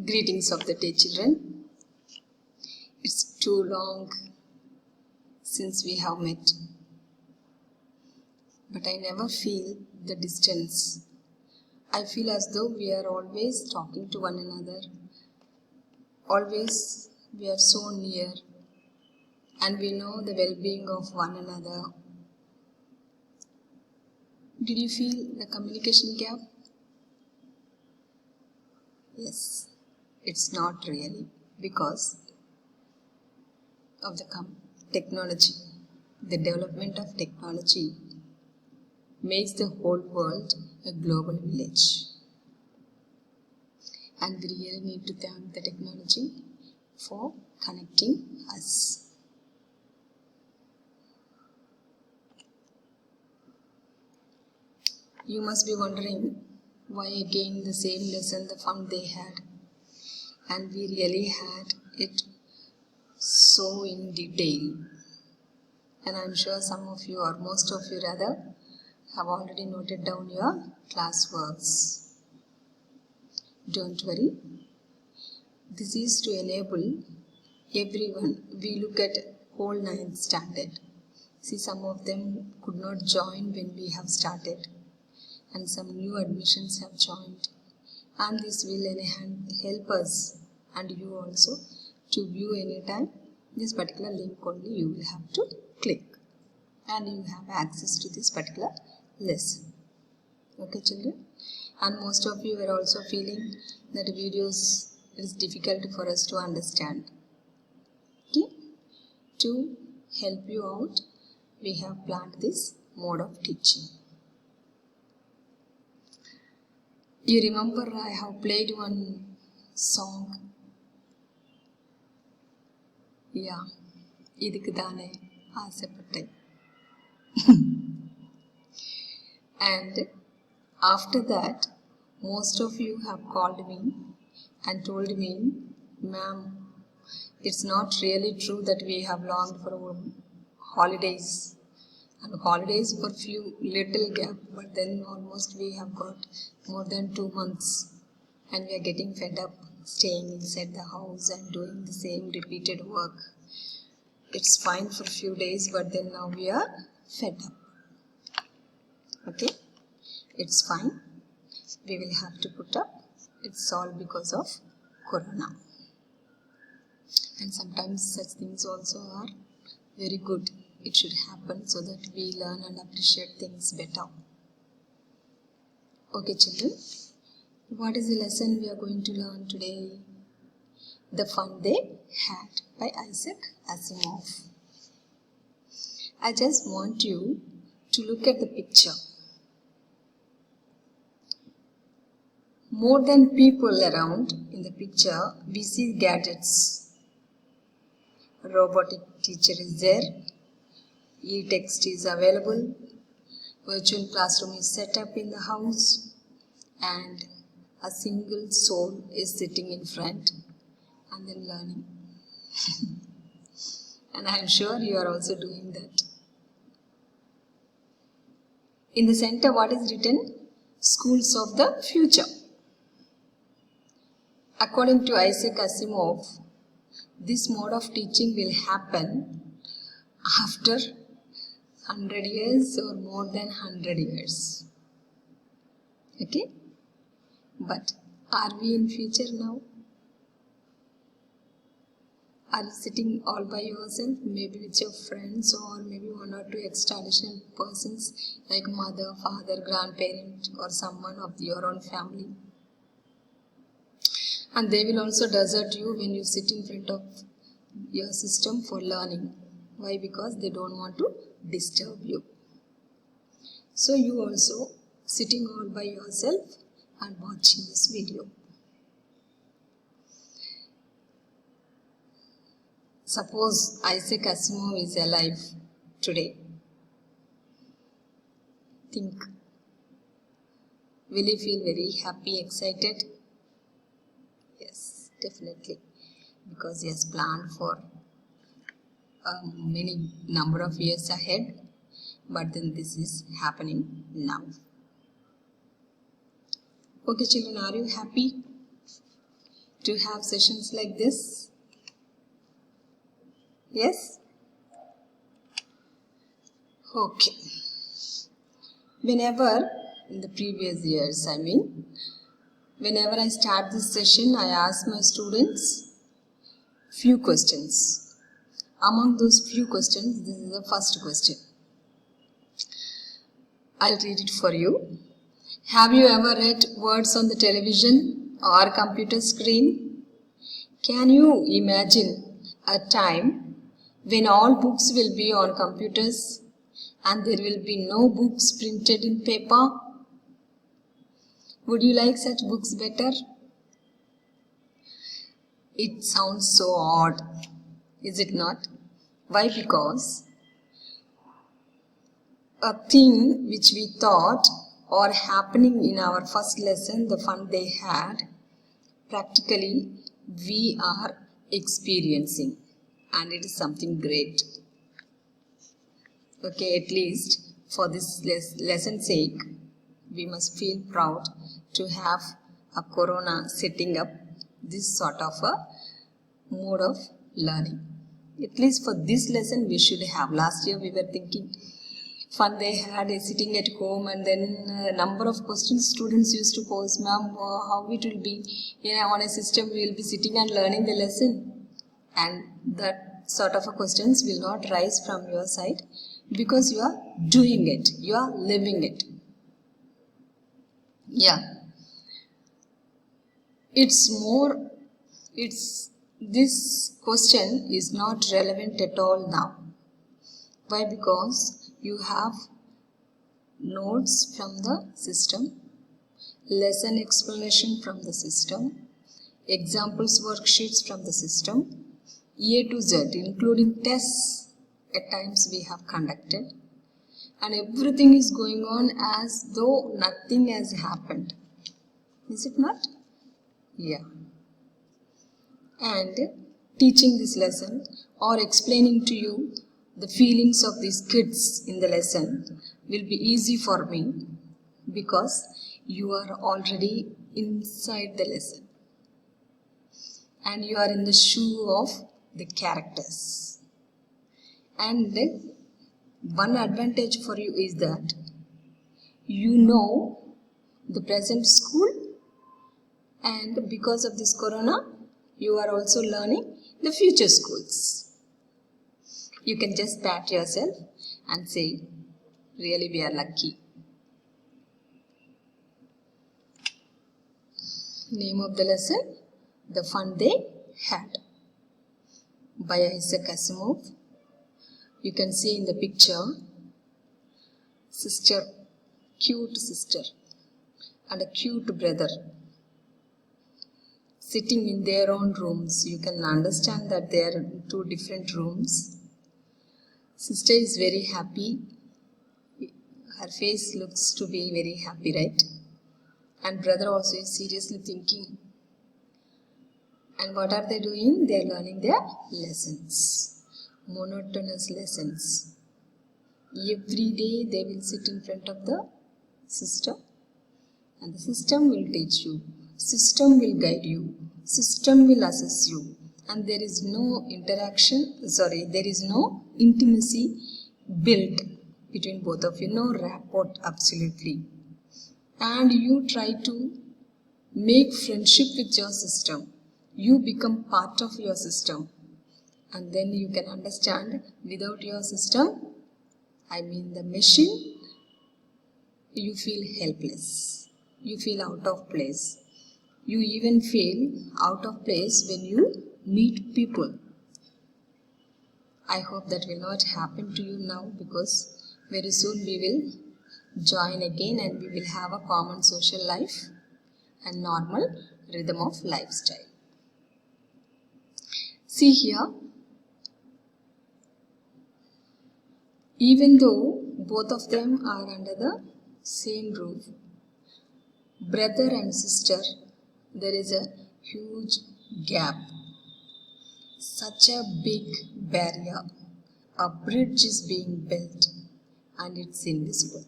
Greetings of the day, children. It's too long since we have met, but I never feel the distance. I feel as though we are always talking to one another. Always we are so near and we know the well-being of one another. Did you feel the communication gap? Yes, it's not really because of the technology. The development of technology makes the whole world a global village. And we really need to thank the technology for connecting us. You must be wondering why again the same lesson, the fun they had. And we really had it so in detail. And I'm sure some of you or most of you rather have already noted down your classworks. Don't worry. This is to enable everyone. We look at whole 9th standard. See, some of them could not join when we have started. And some new admissions have joined, and this will help us and you also to view anytime this particular link. Only you will have to click and you have access to this particular lesson. Okay, children? And most of you are also feeling that videos is difficult for us to understand. Okay? To help you out, we have planned this mode of teaching. You remember I have played one song. Yeah, idukku thane aasapattai. And after that, most of you have called me and told me, ma'am, it's not really true that we have longed for holidays. And holidays for few little gap, but then almost we have got more than 2 months and we are getting fed up staying inside the house and doing the same repeated work. It's fine for a few days, but then now we are fed up. Okay, it's fine. We will have to put up. It's all because of Corona. And sometimes such things also are very good. It should happen so that we learn and appreciate things better. Okay, children, what is the lesson we are going to learn today? The Fun They Had by Isaac Asimov. I just want you to look at the picture. More than people around in the picture, we see gadgets. A robotic teacher is there. E-text is available, virtual classroom is set up in the house, and a single soul is sitting in front and then learning. And I am sure you are also doing that. In the center, what is written? Schools of the future. According to Isaac Asimov, this mode of teaching will happen after 100 years or more than 100 years. Okay? But are we in future now? Are you sitting all by yourself, maybe with your friends or maybe 1 or 2 extra additional persons like mother, father, grandparent or someone of your own family? And they will also desert you when you sit in front of your system for learning. Why? Because they don't want to disturb you. So you also sitting all by yourself and watching this video. Suppose Isaac Asimov is alive today. Think. Will you feel very happy, excited? Yes, definitely. Because he has planned for many number of years ahead, but then this is happening now. Okay, children, are you happy? to have sessions like this? Yes? Okay. Whenever, in the previous years, whenever I start this session, I ask my students few questions. Among those few questions, this is the first question. I'll read it for you. Have you ever read words on the television or computer screen? Can you imagine a time when all books will be on computers and there will be no books printed in paper? Would you like such books better? It sounds so odd, is it not? Why? Because a thing which we thought or happening in our first lesson, the fun they had, practically we are experiencing, and it is something great. Okay, at least for this lesson sake, we must feel proud to have a corona setting up this sort of a mode of learning. At least for this lesson we should have. Last year we were thinking fun they had sitting at home, and then number of questions students used to pose. Ma'am, how it will be on a system we will be sitting and learning the lesson, and that sort of a questions will not rise from your side because you are doing it, you are living it. Yeah, this question is not relevant at all now. Why? Because you have notes from the system, lesson explanation from the system, examples worksheets from the system, A to Z, including tests at times we have conducted, and everything is going on as though nothing has happened. Is it not? Yeah. And teaching this lesson or explaining to you the feelings of these kids in the lesson will be easy for me because you are already inside the lesson and you are in the shoe of the characters. And one advantage for you is that you know the present school, and because of this corona you are also learning the future schools. You can just pat yourself and say, really we are lucky. Name of the lesson, The Fun They Had, by Isaac Asimov. You can see in the picture, sister, cute sister and a cute brother sitting in their own rooms. You can understand that they are in two different rooms. Sister is very happy. Her face looks to be very happy, right? And brother also is seriously thinking. And what are they doing? They are learning their lessons. Monotonous lessons. Every day they will sit in front of the system, and the system will teach you. System will guide you. System will assess you. And there is no there is no intimacy built between both of you. No rapport, absolutely. And you try to make friendship with your system. You become part of your system. And then you can understand, without your system, the machine, you feel helpless. You feel out of place. You even feel out of place when you meet people. I hope that will not happen to you now, because very soon we will join again and we will have a common social life and normal rhythm of lifestyle. See here, even though both of them are under the same roof, brother and sister, there is a huge gap. Such a big barrier. A bridge is being built and it's invisible.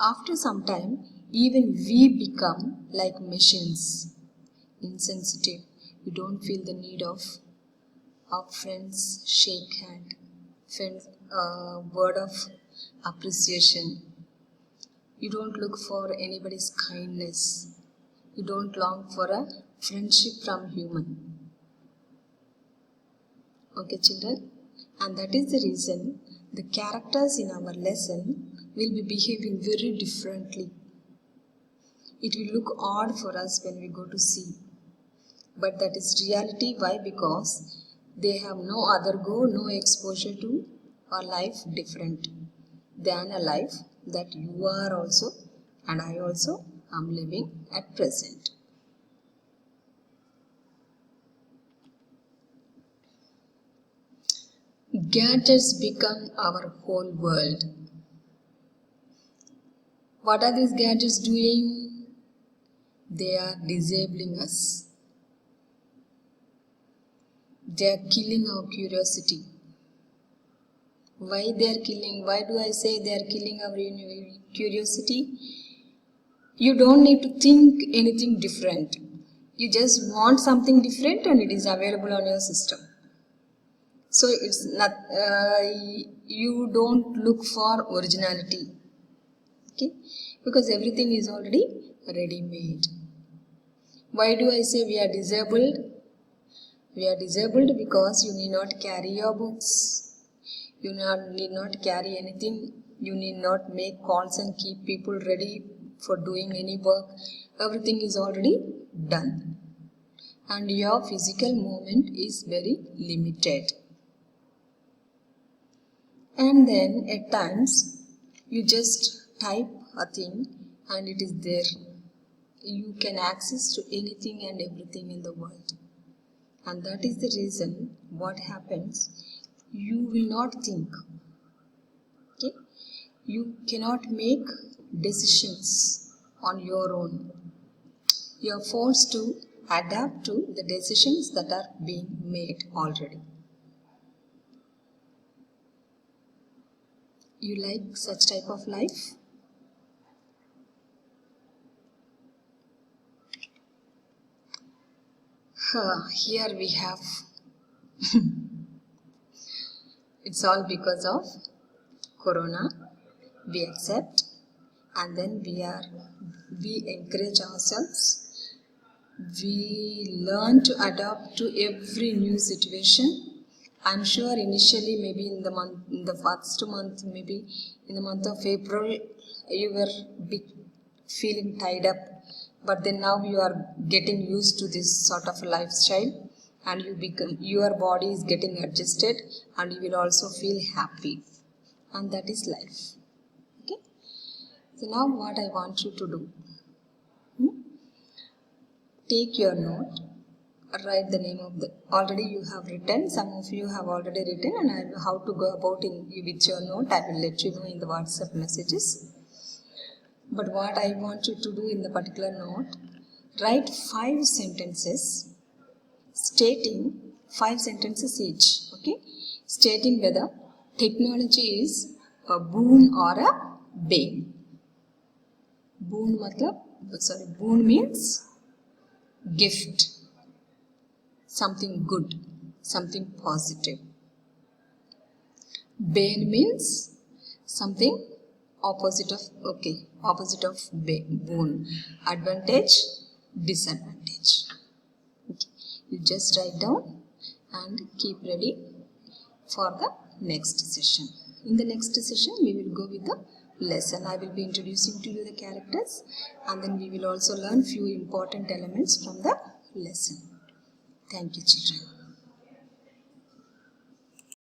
After some time, even we become like machines, insensitive. You don't feel the need of friends, shake hand, friends, word of appreciation. You don't look for anybody's kindness. You don't long for a friendship from human. Okay, children? And that is the reason the characters in our lesson will be behaving very differently. It will look odd for us when we go to see. But that is reality. Why? Because they have no other go, no exposure to a life different than a life that you are also and I also am living at present. Gadgets become our whole world. What are these gadgets doing? They are disabling us. They are killing our curiosity. Why they are killing? Why do I say they are killing our curiosity? You don't need to think anything different. You just want something different and it is available on your system. So it's not, you don't look for originality. Okay? Because everything is already ready-made. Why do I say we are disabled? We are disabled because you need not carry your books. You need not carry anything. You need not make calls and keep people ready for doing any work. Everything is already done. And your physical movement is very limited. And then at times you just type a thing and it is there. You can access to anything and everything in the world. And that is the reason what happens, you will not think. Okay? You cannot make decisions on your own. You are forced to adapt to the decisions that are being made already. You like such type of life? Here we have it's all because of Corona. We accept and then we encourage ourselves. We learn to adapt to every new situation. I'm sure initially maybe in the first month, maybe in the month of April, you were feeling tied up. But then now you are getting used to this sort of lifestyle and your body is getting adjusted and you will also feel happy. And that is life. Okay. So now what I want you to do, take your note, write the name of already you have written, some of you have already written and how to go about with your note, I will let you know in the WhatsApp messages. But what I want you to do in the particular note, write 5 sentences stating 5 sentences each, okay? Stating whether technology is a boon or a bane. Boon boon means gift, something good, something positive. Bane means something opposite of boon, advantage, disadvantage. Okay. You just write down and keep ready for the next session. In the next session we will go with the lesson. I will be introducing to you the characters and then we will also learn few important elements from the lesson. Thank you, children.